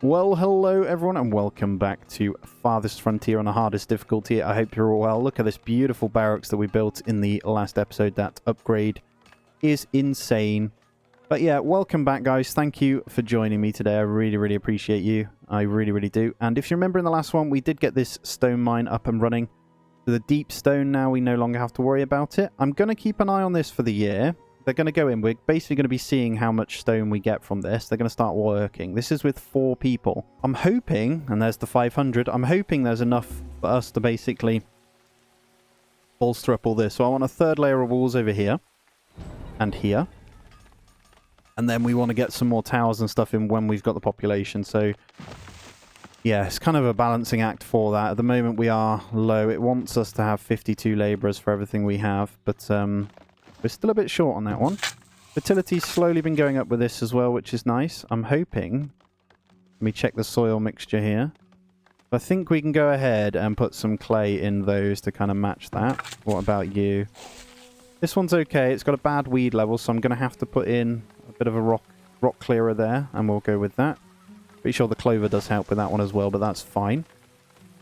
Well, hello everyone and welcome back to Farthest Frontier on the hardest difficulty. I hope you're all well. Look at this beautiful barracks that we built in the last episode. That upgrade is insane. But yeah, welcome back guys. Thank you for joining me today. I really appreciate you. I really do. And if you remember in the last one, we did get this stone mine up and running. So the deep stone now, we no longer have to worry about it. I'm going to keep an eye on this for the year. They're going to go in. We're basically going to be seeing how much stone we get from this. They're going to start working. This is with 4 people. I'm hoping, and there's the 500, I'm hoping there's enough for us to basically bolster up all this. So I want a third layer of walls over here and here. And then we want to get some more towers and stuff in when we've got the population. So yeah, it's kind of a balancing act for that. At the moment we are low. It wants us to have 52 labourers for everything we have. But we're still a bit short on that one. Fertility's slowly been going up with this as well, which is nice. I'm hoping... Let me check the soil mixture here. I think we can go ahead and put some clay in those to kind of match that. What about you? This one's okay. It's got a bad weed level, so I'm going to have to put in a bit of a rock clearer there, and we'll go with that. Pretty sure the clover does help with that one as well, but that's fine.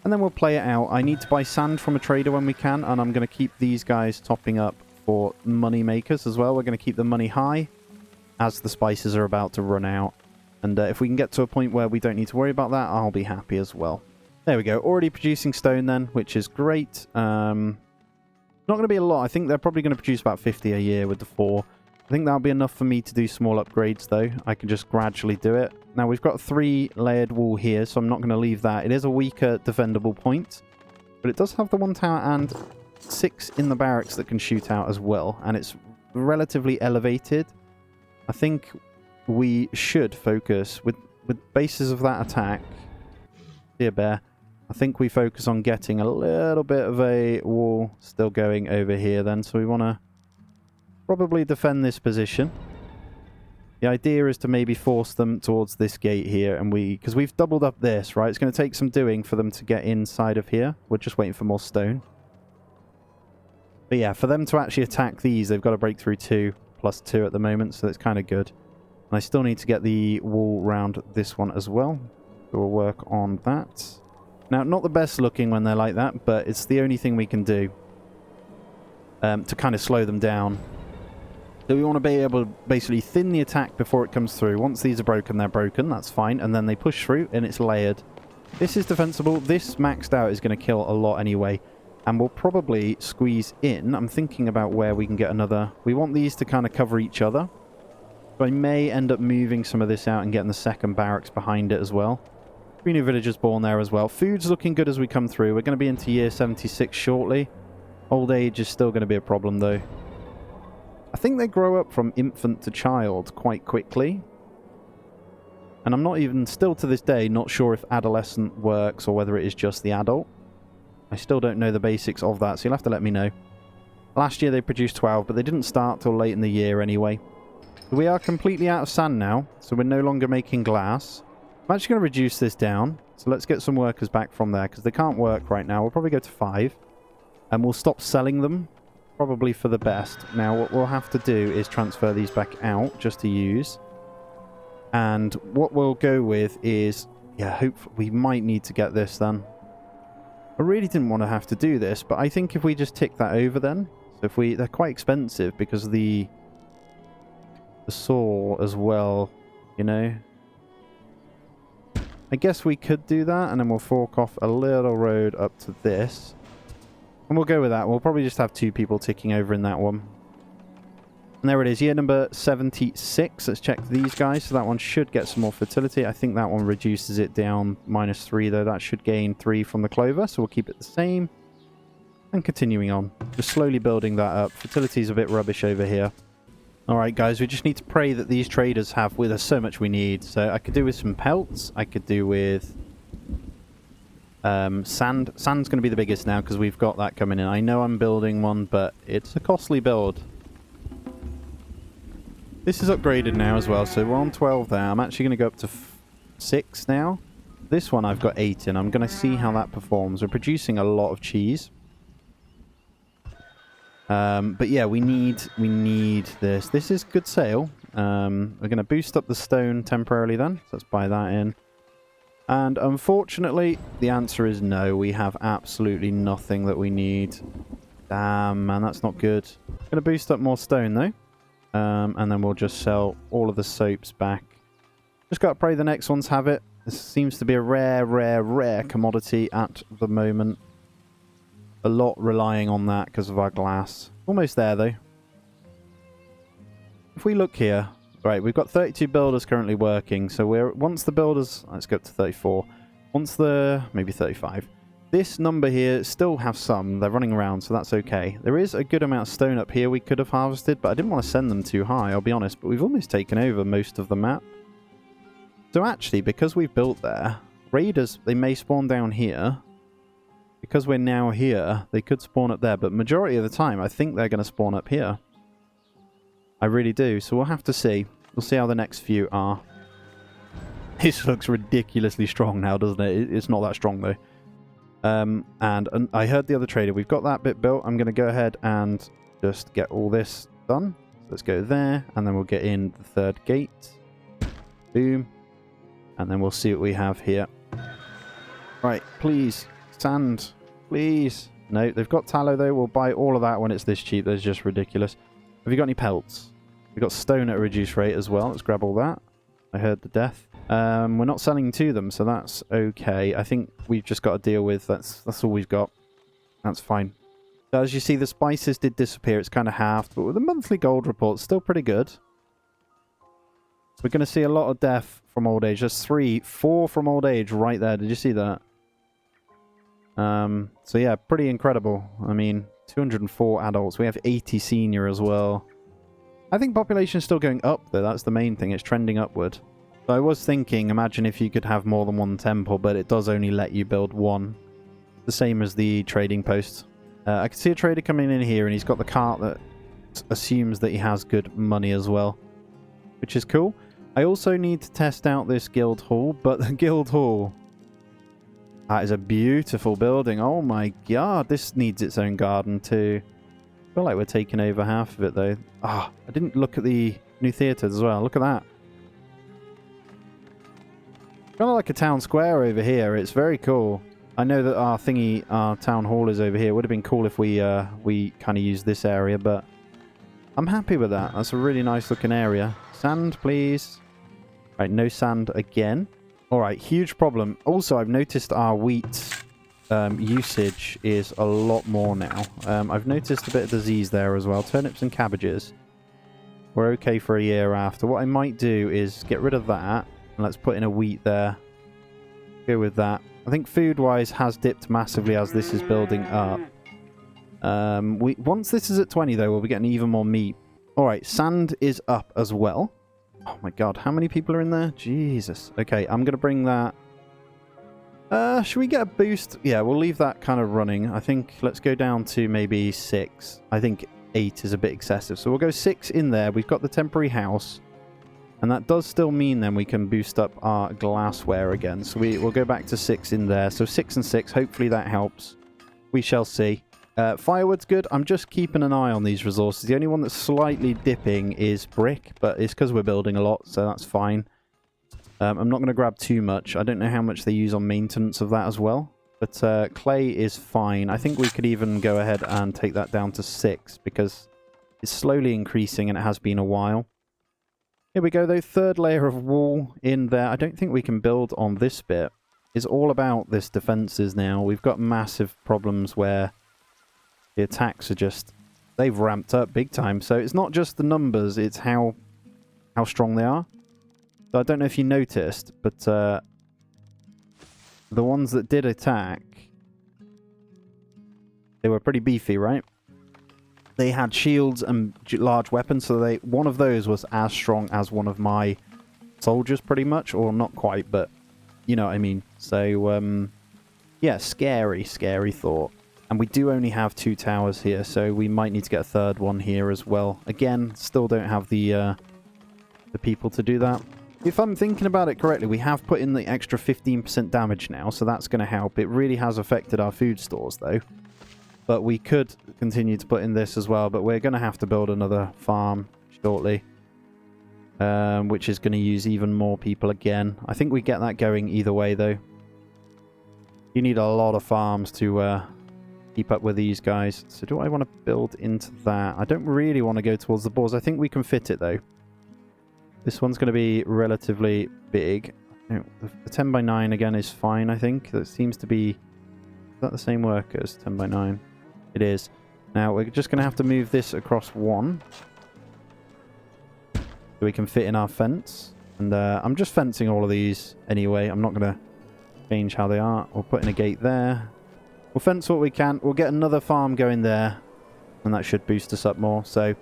And then we'll play it out. I need to buy sand from a trader when we can, and I'm going to keep these guys topping up for money makers as well. We're going to keep the money high as the spices are about to run out. And if we can get to a point where we don't need to worry about that, I'll be happy as well. There we go. Already producing stone then, which is great. Not going to be a lot. I think they're probably going to produce about 50 a year with the 4. I think that'll be enough for me to do small upgrades though. I can just gradually do it. Now we've got a 3 layered wall here, so I'm not going to leave that. It is a weaker defendable point, but it does have the 1 tower and 6 in the barracks that can shoot out as well, and it's relatively elevated. I think we should focus with bases of that attack. Dear bear. I think we focus on getting a little bit of a wall still going over here then, so we want to probably defend this position. The idea is to maybe force them towards this gate here, and because we've doubled up this, right? It's going to take some doing for them to get inside of here. We're just waiting for more stone. But yeah, for them to actually attack these, they've got to break through 2 plus 2 at the moment, so that's kind of good. And I still need to get the wall round this one as well. So we'll work on that. Now, not the best looking when they're like that, but it's the only thing we can do to kind of slow them down. So we want to be able to basically thin the attack before it comes through. Once these are broken, they're broken. That's fine. And then they push through, and it's layered. This is defensible. This maxed out is going to kill a lot anyway. And we'll probably squeeze in. I'm thinking about where we can get another... We want these to kind of cover each other. So I may end up moving some of this out and getting the second barracks behind it as well. 3 new villagers born there as well. Food's looking good as we come through. We're going to be into year 76 shortly. Old age is still going to be a problem though. I think they grow up from infant to child quite quickly. And I'm not even, still to this day, not sure if adolescent works or whether it is just the adult. I still don't know the basics of that, so you'll have to let me know. Last year they produced 12, but they didn't start till late in the year anyway. We are completely out of sand now, so we're no longer making glass. I'm actually going to reduce this down, so let's get some workers back from there, because they can't work right now. We'll probably go to 5, and we'll stop selling them, probably for the best. Now, what we'll have to do is transfer these back out, just to use. And what we'll go with is, yeah, we might need to get this then. I really didn't want to have to do this, but I think if we just tick that over then, so if they're quite expensive because of the saw as well, you know. I guess we could do that, and then we'll fork off a little road up to this. And we'll go with that. We'll probably just have 2 people ticking over in that one. And there it is, year number 76. Let's check these guys. So that one should get some more fertility. I think that one reduces it down -3 though. That should gain 3 from the clover. So we'll keep it the same. And continuing on. Just slowly building that up. Fertility is a bit rubbish over here. Alright guys, we just need to pray that these traders have with us so much we need. So I could do with some pelts. I could do with sand. Sand's going to be the biggest now because we've got that coming in. I know I'm building one, but it's a costly build. This is upgraded now as well, so we're on 12 there. I'm actually going to go up to 6 now. This one I've got 8 in. I'm going to see how that performs. We're producing a lot of cheese. But yeah, we need this. This is good sale. We're going to boost up the stone temporarily then. So let's buy that in. And unfortunately, the answer is no. We have absolutely nothing that we need. Damn, man, that's not good. Gonna boost up more stone, though. And then we'll just sell all of the soaps back. Just gotta pray the next ones have it. This seems to be a rare commodity at the moment. A lot relying on that because of our glass. Almost there, though. If we look here... Right, we've got 32 builders currently working, so once the builders... Let's go up to 34. Once the... maybe 35. This number here still have some. They're running around, so that's okay. There is a good amount of stone up here we could have harvested, but I didn't want to send them too high, I'll be honest. But we've almost taken over most of the map. So actually, because we've built there, raiders, they may spawn down here. Because we're now here, they could spawn up there, but majority of the time, I think they're going to spawn up here. I really do, so we'll have to see. We'll see how the next few are. This looks ridiculously strong now, doesn't it? It's not that strong, though. And I heard the other trader. We've got that bit built. I'm going to go ahead and just get all this done. So let's go there, and then we'll get in the third gate. Boom. And then we'll see what we have here. Right, please. Sand. Please. No, they've got tallow, though. We'll buy all of that when it's this cheap. That's just ridiculous. Have you got any pelts? We've got stone at a reduced rate as well. Let's grab all that. I heard the death. We're not selling to them, so that's okay. I think we've just got to deal with... That's all we've got. That's fine. So as you see, the spices did disappear. It's kind of halved, but with the monthly gold report, still pretty good. We're going to see a lot of death from old age. There's 4 from old age right there. Did you see that? So yeah, pretty incredible. I mean, 204 adults. We have 80 senior as well. I think population is still going up, though. That's the main thing. It's trending upward. So I was thinking, imagine if you could have more than one temple, but it does only let you build one. The same as the trading post. I can see a trader coming in here, and he's got the cart that assumes that he has good money as well, which is cool. I also need to test out this guild hall, but the guild hall... That is a beautiful building. Oh my god, this needs its own garden too. I feel like we're taking over half of it though. Ah, I didn't look at the new theatre as well. Look at that. Kind of like a town square over here. It's very cool. I know that our town hall is over here. It would have been cool if we kind of used this area, but I'm happy with that. That's a really nice looking area. Sand, please. Right, no sand again. Alright, huge problem. Also, I've noticed our wheat usage is a lot more now. I've noticed a bit of disease there as well. Turnips and cabbages. We're okay for a year after. What I might do is get rid of that. And let's put in a wheat there. Go with that. I think food-wise has dipped massively as this is building up. Once this is at 20, though, we'll be getting even more meat. Alright, sand is up as well. Oh my god, how many people are in there? Jesus. Okay, I'm going to bring that. Should we get a boost? Yeah, we'll leave that kind of running. I think let's go down to maybe 6. I think 8 is a bit excessive. So we'll go 6 in there. We've got the temporary house. And that does still mean then we can boost up our glassware again. So we'll go back to 6 in there. So 6 and 6. Hopefully that helps. We shall see. Firewood's good. I'm just keeping an eye on these resources. The only one that's slightly dipping is brick, but it's because we're building a lot, so that's fine. I'm not going to grab too much. I don't know how much they use on maintenance of that as well, but clay is fine. I think we could even go ahead and take that down to 6 because it's slowly increasing and it has been a while. Here we go though, third layer of wall in there. I don't think we can build on this bit. It's all about this defenses now. We've got massive problems where the attacks are just... They've ramped up big time. So it's not just the numbers, it's how strong they are. So I don't know if you noticed, but the ones that did attack, they were pretty beefy, right? They had shields and large weapons, so one of those was as strong as one of my soldiers, pretty much. Or not quite, but you know what I mean. So, yeah, scary thought. And we do only have 2 towers here, so we might need to get a third one here as well. Again, still don't have the people to do that. If I'm thinking about it correctly, we have put in the extra 15% damage now, so that's going to help. It really has affected our food stores, though. But we could continue to put in this as well, but we're going to have to build another farm shortly. which is going to use even more people again. I think we get that going either way, though. You need a lot of farms to keep up with these guys. So do I want to build into that? I don't really want to go towards the boars. I think we can fit it, though. This one's going to be relatively big. The 10 by 9 again is fine, I think. That seems to be... Is that the same workers? 10 by 9. It is. Now, we're just going to have to move this across one. So we can fit in our fence. And I'm just fencing all of these anyway. I'm not going to change how they are. We'll put in a gate there. We'll fence what we can. We'll get another farm going there. And that should boost us up more. So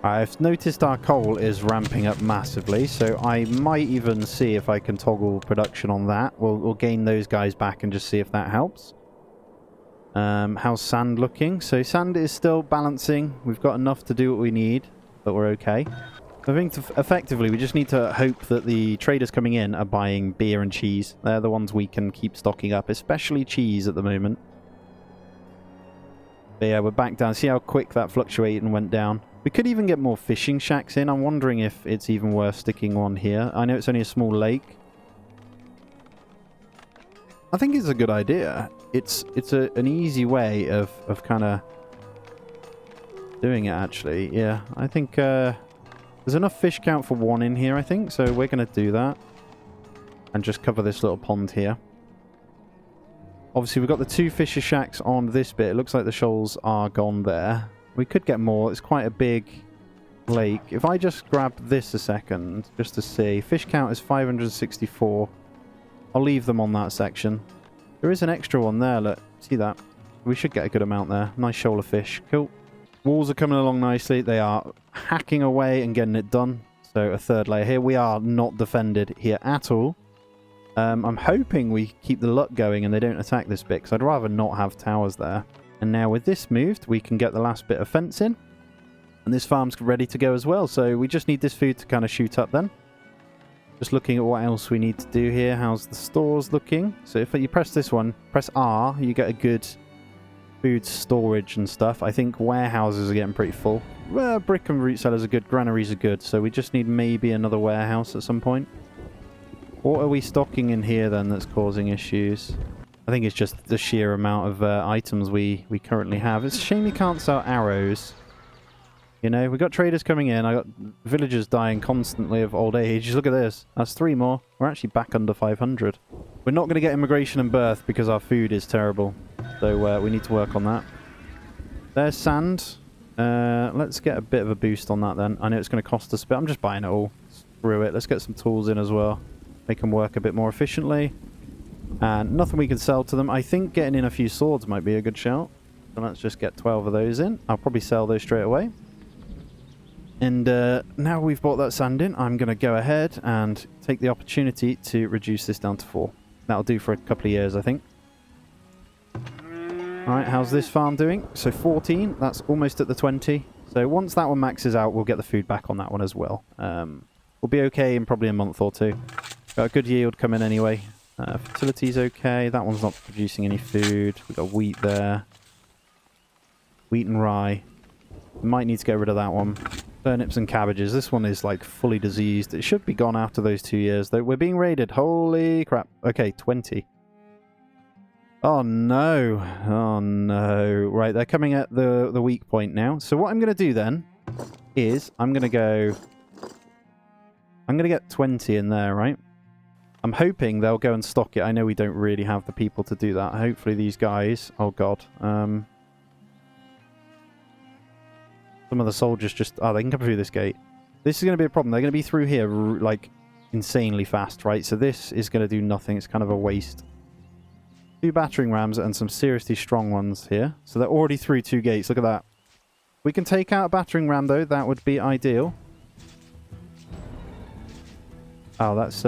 I've noticed our coal is ramping up massively. So I might even see if I can toggle production on that. We'll gain those guys back and just see if that helps. How's sand looking? So sand is still balancing. We've got enough to do what we need, but we're okay. I think effectively we just need to hope that the traders coming in are buying beer and cheese. They're the ones we can keep stocking up, especially cheese at the moment. But yeah, we're back down. See how quick that fluctuated and went down. We could even get more fishing shacks in. I'm wondering if it's even worth sticking one here. I know it's only a small lake. I think it's a good idea. It's an easy way of kind of doing it, actually. Yeah, I think there's enough fish count for one in here, I think. So we're going to do that. And just cover this little pond here. Obviously, we've got the 2 fisher shacks on this bit. It looks like the shoals are gone there. We could get more. It's quite a big lake. If I just grab this a second, just to see. Fish count is 564. I'll leave them on that section. There is an extra one there, look. See that? We should get a good amount there. Nice shoal of fish. Cool. Walls are coming along nicely. They are hacking away and getting it done. So a third layer here. We are not defended here at all. I'm hoping we keep the luck going and they don't attack this bit, because I'd rather not have towers there. And now with this moved, we can get the last bit of fence in. And this farm's ready to go as well. So we just need this food to kind of shoot up then. Just looking at what else we need to do here. How's the stores looking? So if you press this one, press R, you get a good food storage and stuff. I think warehouses are getting pretty full. Brick and root cellars are good. Granaries are good. So we just need maybe another warehouse at some point. What are we stocking in here then that's causing issues? I think it's just the sheer amount of items we currently have. It's a shame we can't sell arrows. You know, we got traders coming in. I got villagers dying constantly of old age. Look at this. That's 3 more. We're actually back under 500. We're not going to get immigration and birth because our food is terrible. So we need to work on that. There's sand. Let's get a bit of a boost on that then. I know it's going to cost us, but I'm just buying it all. Screw it. Let's get some tools in as well. Make them work a bit more efficiently. And nothing we can sell to them. I think getting in a few swords might be a good shout. So let's just get 12 of those in. I'll probably sell those straight away. And now we've bought that sand in, I'm going to go ahead and take the opportunity to reduce this down to 4. That'll do for a couple of years, I think. Alright, how's this farm doing? So 14, that's almost at the 20. So once that one maxes out, we'll get the food back on that one as well. We'll be okay in probably a month or 2. Got a good yield coming anyway. Fertility's okay. That one's not producing any food. We've got wheat there. Wheat and rye. We might need to get rid of that one. Turnips and cabbages. This one is like fully diseased. It should be gone after those 2 years though. We're being raided. Holy crap. Okay, 20. Oh no. Oh no. Right, they're coming at the weak point now. So what I'm going to do then is I'm going to get 20 in there, right? I'm hoping they'll go and stock it. I know we don't really have the people to do that. Hopefully these guys... Oh god. Some of the soldiers just... Oh, they can come through this gate. This is going to be a problem. They're going to be through here, like, insanely fast, right? So this is going to do nothing. It's kind of a waste. 2 battering rams and some seriously strong ones here. So they're already through 2 gates. Look at that. We can take out a battering ram, though. That would be ideal. Oh, that's...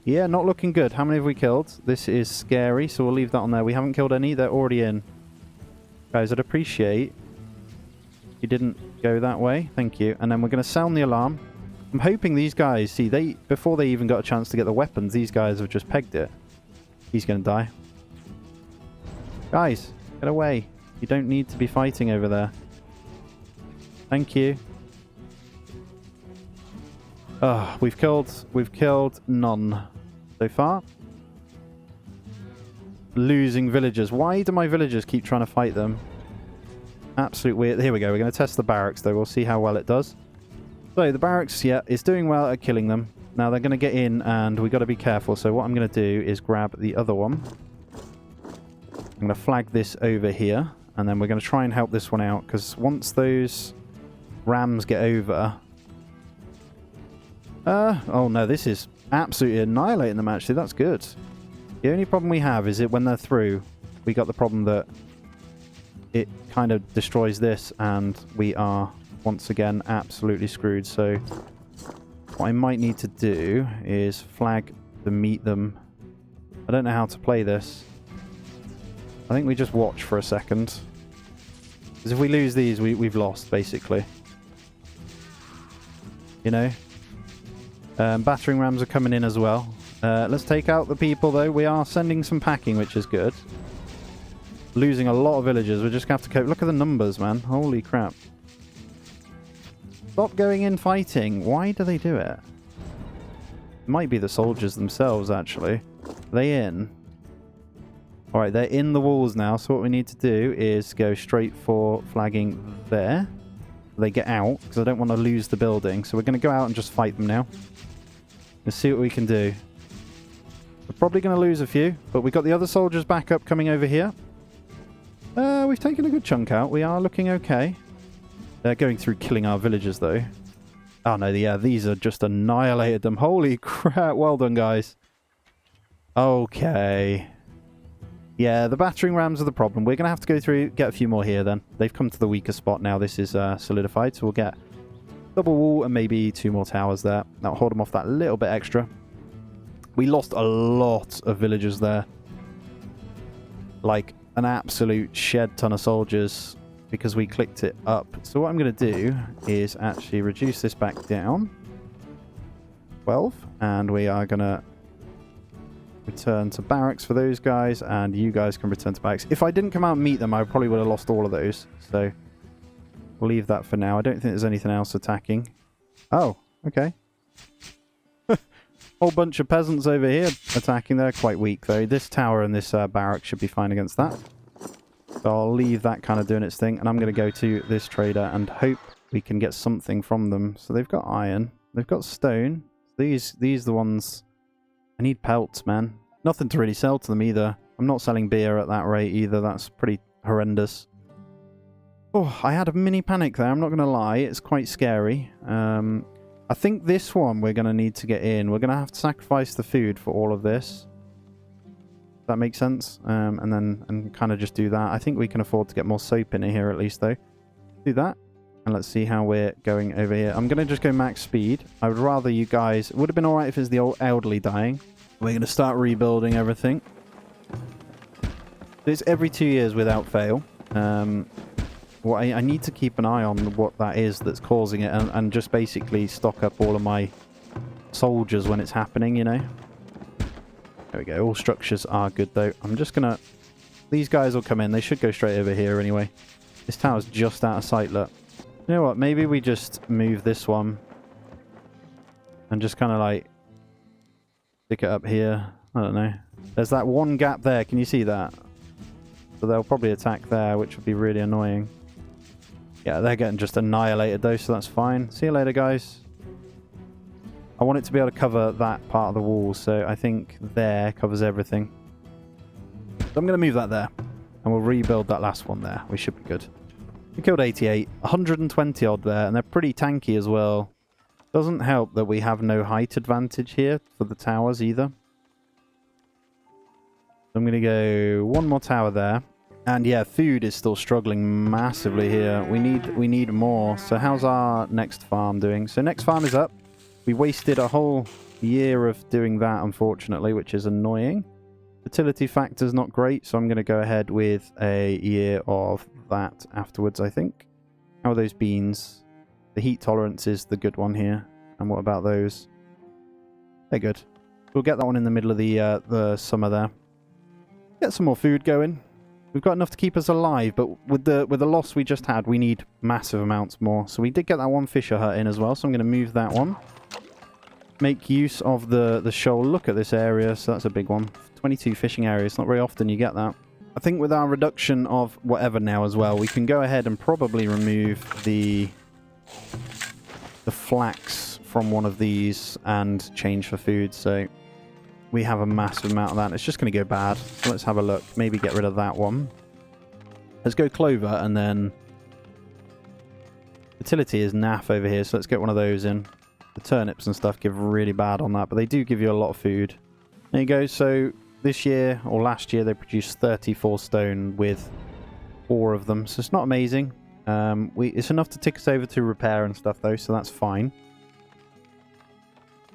Yeah, not looking good. How many have we killed? This is scary, so we'll leave that on there. We haven't killed any. They're already in. Guys, I'd appreciate... You didn't go that way. Thank you. And then we're going to sound the alarm. I'm hoping these guys... See, before they even got a chance to get the weapons, these guys have just pegged it. He's going to die. Guys, get away. You don't need to be fighting over there. Thank you. We've killed none so far. Losing villagers. Why do my villagers keep trying to fight them? Absolute weird. Here we go. We're going to test the barracks, though. We'll see how well it does. So, the barracks, yeah, is doing well at killing them. Now, they're going to get in, and we've got to be careful. So, what I'm going to do is grab the other one. I'm going to flag this over here, and then we're going to try and help this one out, because once those rams get over... oh, no, this is absolutely annihilating them, actually. That's good. The only problem we have is that when they're through, we got the problem that it kind of destroys this, and we are once again absolutely screwed. So what I might need to do is flag the meet them. I don't know how to play this. I think we just watch for a second, because if we lose these, we've lost, basically. You know? Battering rams are coming in as well. Let's take out the people, though. We are sending some packing, which is good. Losing a lot of villagers. We're just going to have to cope. Look at the numbers, man. Holy crap. Stop going in fighting. Why do they do it? It might be the soldiers themselves, actually. Are they in? Alright, they're in the walls now. So what we need to do is go straight for flagging there. They get out, because I don't want to lose the building. So we're going to go out and just fight them now. Let's see what we can do. We're probably going to lose a few, but we've got the other soldiers back up coming over here. We've taken a good chunk out. We are looking okay. They're going through killing our villagers, though. Oh, no, yeah, these are just annihilated them. Holy crap. Well done, guys. Okay. Yeah, the battering rams are the problem. We're going to have to go through, get a few more here, then. They've come to the weaker spot now. This is solidified, so we'll get double wall and maybe 2 more towers there. That'll hold them off that little bit extra. We lost a lot of villagers there. Like an absolute shed ton of soldiers because we clicked it up. So what I'm going to do is actually reduce this back down. 12. And we are going to return to barracks for those guys. And you guys can return to barracks. If I didn't come out and meet them, I probably would have lost all of those. So we'll leave that for now. I don't think there's anything else attacking. Oh, okay. Whole bunch of peasants over here attacking. They're quite weak, though. This tower and this barrack should be fine against that. So I'll leave that kind of doing its thing. And I'm going to go to this trader and hope we can get something from them. So they've got iron. They've got stone. These are the ones... I need pelts, man. Nothing to really sell to them either. I'm not selling beer at that rate either. That's pretty horrendous. Oh, I had a mini panic there. I'm not going to lie. It's quite scary. I think this one we're going to need to get in. We're going to have to sacrifice the food for all of this. Does that make sense? And kind of just do that. I think we can afford to get more soap in here at least, though. Do that. And let's see how we're going over here. I'm going to just go max speed. I would rather you guys... It would have been alright if it's the old elderly dying. We're going to start rebuilding everything. It's every 2 years without fail. Well, I need to keep an eye on what that is that's causing it and just basically stock up all of my soldiers when it's happening, you know. There we go. All structures are good, though. I'm just going to... These guys will come in. They should go straight over here anyway. This tower's just out of sight, look. You know what? Maybe we just move this one and just kind of like stick it up here. I don't know. There's that one gap there. Can you see that? So they'll probably attack there, which would be really annoying. Yeah, they're getting just annihilated though, so that's fine. See you later, guys. I want it to be able to cover that part of the wall, so I think there covers everything. So I'm going to move that there, and we'll rebuild that last one there. We should be good. We killed 88, 120 odd there, and they're pretty tanky as well. Doesn't help that we have no height advantage here for the towers either. So I'm going to go one more tower there. And yeah, food is still struggling massively here. We need more. So how's our next farm doing? So next farm is up. We wasted a whole year of doing that, unfortunately, which is annoying. Fertility factor's not great, so I'm going to go ahead with a year of that afterwards, I think. How are those beans? The heat tolerance is the good one here. And what about those? They're good. We'll get that one in the middle of the summer there. Get some more food going. We've got enough to keep us alive, but with the loss we just had, we need massive amounts more. So we did get that one fisher hut in as well, so I'm going to move that one. make use of the shoal. Look at this area. So that's a big one. 22 fishing areas. Not very often you get that. I think with our reduction of whatever now as well, we can go ahead and probably remove the flax from one of these and change for food. So we have a massive amount of that. It's just going to go bad. So let's have a look. Maybe get rid of that one. Let's go clover, and then fertility is naff over here. So let's get one of those in. The turnips and stuff give really bad on that, but they do give you a lot of food. There you go. So this year, or last year, they produced 34 stone with 4 of them. So it's not amazing. It's enough to tick us over to repair and stuff, though, so that's fine.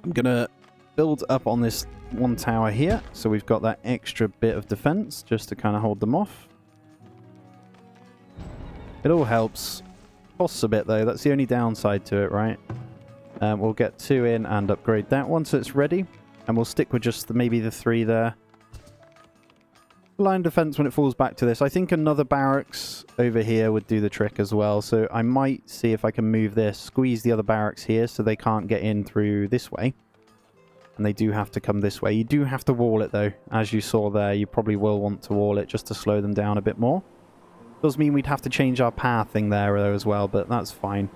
I'm going to build up on this one tower here, so we've got that extra bit of defense just to kind of hold them off. It all helps. Costs a bit, though. That's the only downside to it, right? We'll get 2 in and upgrade that one so it's ready. And we'll stick with just maybe the 3 there. Line defense when it falls back to this. I think another barracks over here would do the trick as well. So I might see if I can move this, squeeze the other barracks here so they can't get in through this way. And they do have to come this way. You do have to wall it, though. As you saw there, you probably will want to wall it just to slow them down a bit more. Does mean we'd have to change our pathing there, though, as well, but that's fine.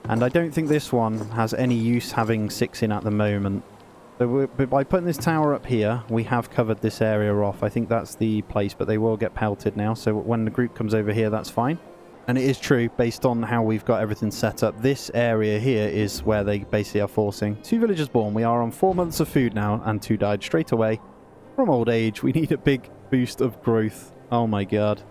And I don't think this one has any use having 6 in at the moment. So by putting this tower up here, we have covered this area off. I think that's the place, but they will get pelted now. So when the group comes over here, that's fine. And it is true, based on how we've got everything set up, this area here is where they basically are forcing. 2 villagers born. We are on 4 months of food now, and 2 died straight away from old age. We need a big boost of growth. Oh my god.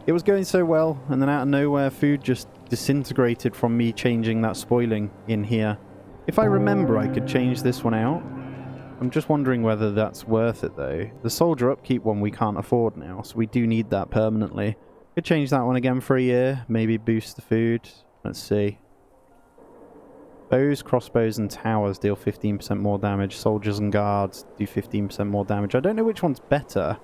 It was going so well, and then out of nowhere, food just disintegrated from me changing that spoiling in here. If I remember, I could change this one out. I'm just wondering whether that's worth it, though. The soldier upkeep one we can't afford now, so we do need that permanently. Could change that one again for a year. Maybe boost the food. Let's see. Bows, crossbows, and towers deal 15% more damage. Soldiers and guards do 15% more damage. I don't know which one's better.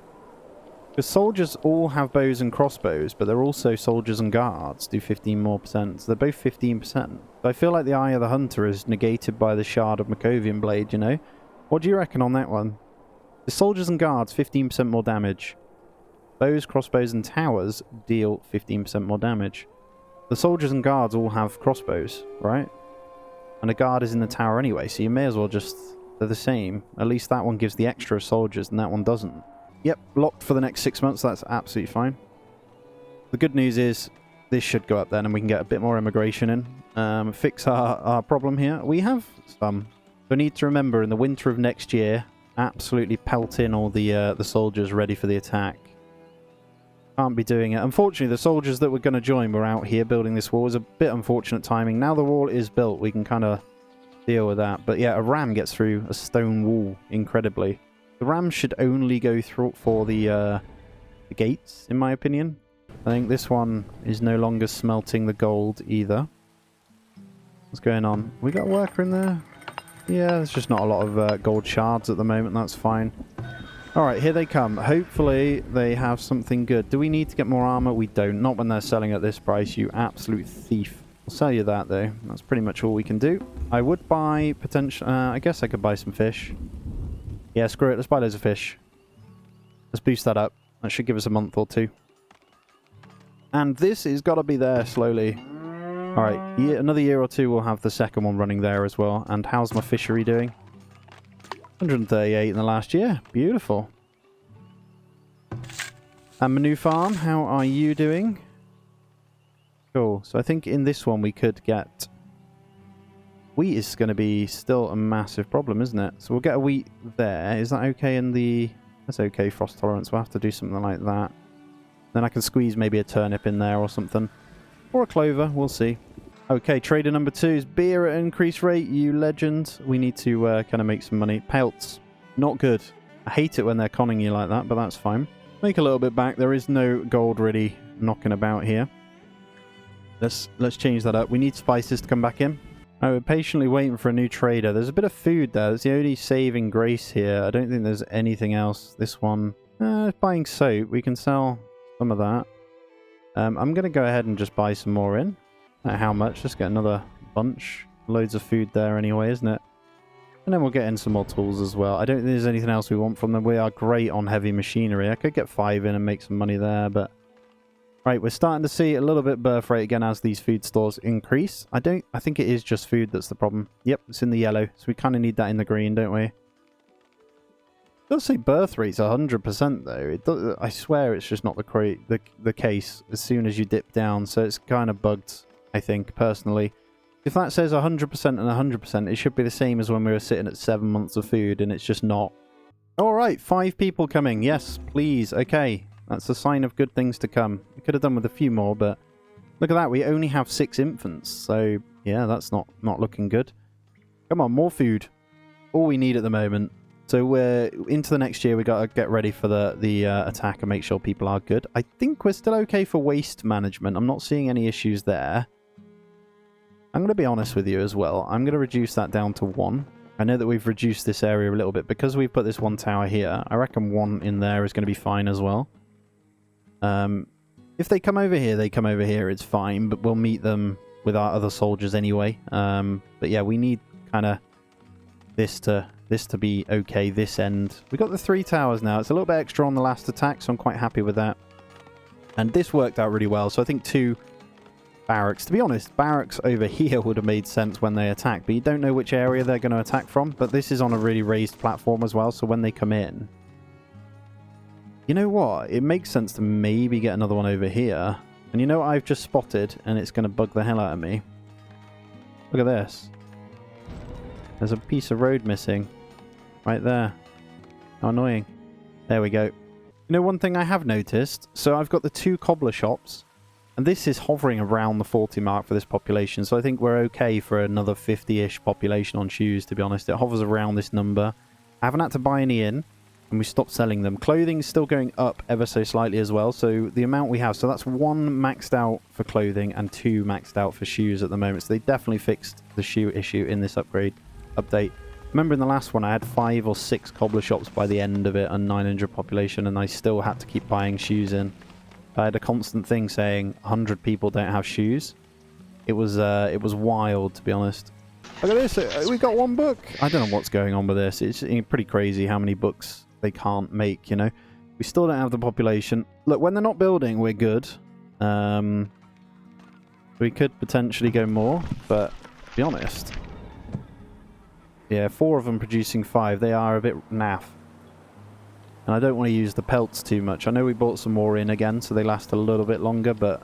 Because soldiers all have bows and crossbows, but they're also soldiers and guards do 15% more. So they're both 15%. But I feel like the Eye of the Hunter is negated by the Shard of Makovian Blade, you know? What do you reckon on that one? The soldiers and guards, 15% more damage. Bows, crossbows, and towers deal 15% more damage. The soldiers and guards all have crossbows, right? And a guard is in the tower anyway, so you may as well just... They're the same. At least that one gives the extra soldiers, and that one doesn't. Yep, locked for the next 6 months. That's absolutely fine. The good news is this should go up then, and we can get a bit more immigration in. Fix our problem here. We have some. We need to remember in the winter of next year, absolutely pelt in all the soldiers ready for the attack. Can't be doing it. Unfortunately, the soldiers that were going to join were out here building this wall. It was a bit unfortunate timing. Now the wall is built, we can kind of deal with that. But yeah, a ram gets through a stone wall incredibly. The ram should only go through for the gates, in my opinion. I think this one is no longer smelting the gold either. What's going on? We got a worker in there? Yeah, there's just not a lot of gold shards at the moment. That's fine. Alright, here they come. Hopefully they have something good. Do we need to get more armor? We don't. Not when they're selling at this price, you absolute thief. I'll sell you that, though. That's pretty much all we can do. I would buy potential... I guess I could buy some fish. Yeah, screw it. Let's buy loads of fish. Let's boost that up. That should give us a month or 2. And this has got to be there slowly. Alright, another year or 2 we'll have the second one running there as well. And how's my fishery doing? 138 in the last year. Beautiful. And my new farm, how are you doing? Cool. So I think in this one we could get... Wheat is going to be still a massive problem, isn't it? So we'll get a wheat there. Is that okay in the... That's okay, frost tolerance. We'll have to do something like that. Then I can squeeze maybe a turnip in there or something. Or a clover, we'll see. Okay, trader number 2 is beer at an increased rate, you legend. We need to kind of make some money. Pelts, not good. I hate it when they're conning you like that, but that's fine. Make a little bit back. There is no gold really knocking about here. Let's change that up. We need spices to come back in. Oh, we're patiently waiting for a new trader. There's a bit of food there. That's the only saving grace here. I don't think there's anything else. This one, buying soap. We can sell some of that. I'm going to go ahead and just buy some more in. How much? Just get another bunch. Loads of food there anyway, isn't it? And then we'll get in some more tools as well. I don't think there's anything else we want from them. We are great on heavy machinery. I could get 5 in and make some money there, but... Right, we're starting to see a little bit birth rate again as these food stores increase. I think it is just food that's the problem. Yep, it's in the yellow, so we kind of need that in the green, don't we? It does say birth rate's 100% though. It does, I swear it's just not the case as soon as you dip down, so it's kind of bugged, I think, personally. If that says 100% and 100%, it should be the same as when we were sitting at 7 months of food, and it's just not. Alright, 5 people coming. Yes, please. Okay. That's a sign of good things to come. We could have done with a few more, but look at that. We only have 6 infants, so yeah, that's not looking good. Come on, more food. All we need at the moment. So we're into the next year. We got to get ready for the attack and make sure people are good. I think we're still okay for waste management. I'm not seeing any issues there. I'm going to be honest with you as well. I'm going to reduce that down to 1. I know that we've reduced this area a little bit because we've put this 1 tower here. I reckon 1 in there is going to be fine as well. If they come over here, they come over here. It's fine, but we'll meet them with our other soldiers anyway. But yeah, we need kind of this to be okay. This end, we got the 3 towers now. It's a little bit extra on the last attack, so I'm quite happy with that. And this worked out really well. So I think 2 barracks. To be honest, barracks over here would have made sense when they attack, but you don't know which area they're going to attack from. But this is on a really raised platform as well, so when they come in. You know what? It makes sense to maybe get another one over here. And you know what I've just spotted? And it's going to bug the hell out of me. Look at this. There's a piece of road missing. Right there. How annoying. There we go. You know one thing I have noticed? So I've got the 2 cobbler shops. And this is hovering around the 40 mark for this population. So I think we're okay for another 50-ish population on shoes, to be honest. It hovers around this number. I haven't had to buy any in. And we stopped selling them. Clothing is still going up ever so slightly as well. So the amount we have, so that's 1 maxed out for clothing and 2 maxed out for shoes at the moment. So they definitely fixed the shoe issue in this update. Remember in the last one I had 5 or 6 cobbler shops by the end of it and 900 population, and I still had to keep buying shoes in. I had a constant thing saying 100 people don't have shoes. It was wild, to be honest. Look at this. We got 1 book. I don't know what's going on with this. It's pretty crazy how many books they can't make, you know. We still don't have the population. Look, when they're not building, we're good. We could potentially go more, but to be honest, yeah, 4 of them producing 5. They are a bit naff. And I don't want to use the pelts too much. I know we bought some more in again, so they last a little bit longer, but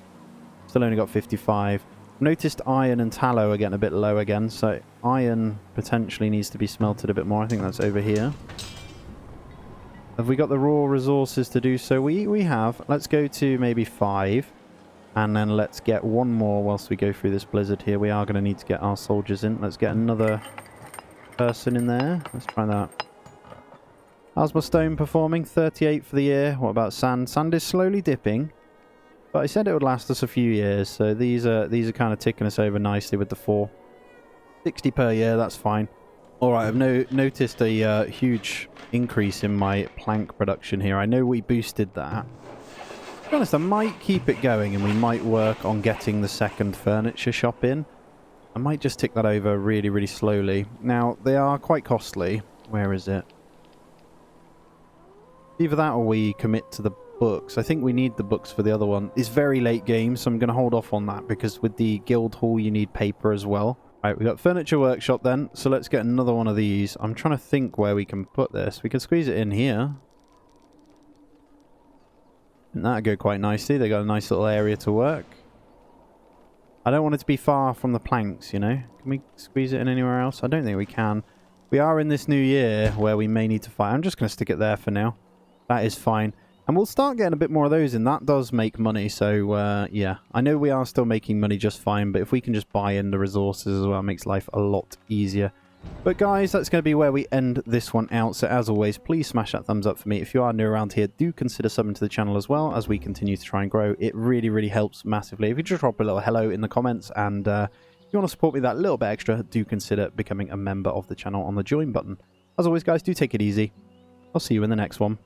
still only got 55. Noticed iron and tallow are getting a bit low again, so iron potentially needs to be smelted a bit more. I think that's over here. Have we got the raw resources to do so? We have. Let's go to maybe 5. And then let's get 1 more whilst we go through this blizzard here. We are going to need to get our soldiers in. Let's get another person in there. Let's try that. How's my stone performing? 38 for the year. What about sand? Sand is slowly dipping. But I said it would last us a few years. So these are kind of ticking us over nicely with the 4. 60 per year. That's fine. Alright, I've noticed a huge increase in my plank production here. I know we boosted that. To be honest, I might keep it going and we might work on getting the 2nd furniture shop in. I might just tick that over really, really slowly. Now, they are quite costly. Where is it? Either that or we commit to the books. I think we need the books for the other one. It's very late game, so I'm going to hold off on that because with the guild hall you need paper as well. Right, we've got furniture workshop then, so let's get another one of these. I'm trying to think where we can put this. We can squeeze it in here. And that'd go quite nicely. They got a nice little area to work. I don't want it to be far from the planks, you know. Can we squeeze it in anywhere else? I don't think we can. We are in this new year where we may need to fight. I'm just going to stick it there for now. That is fine. And we'll start getting a bit more of those in. That does make money, so yeah. I know we are still making money just fine, but if we can just buy in the resources as well, it makes life a lot easier. But guys, that's going to be where we end this one out. So as always, please smash that thumbs up for me. If you are new around here, do consider subbing to the channel as well as we continue to try and grow. It really, really helps massively. If you just drop a little hello in the comments and if you want to support me that little bit extra, do consider becoming a member of the channel on the join button. As always, guys, do take it easy. I'll see you in the next one.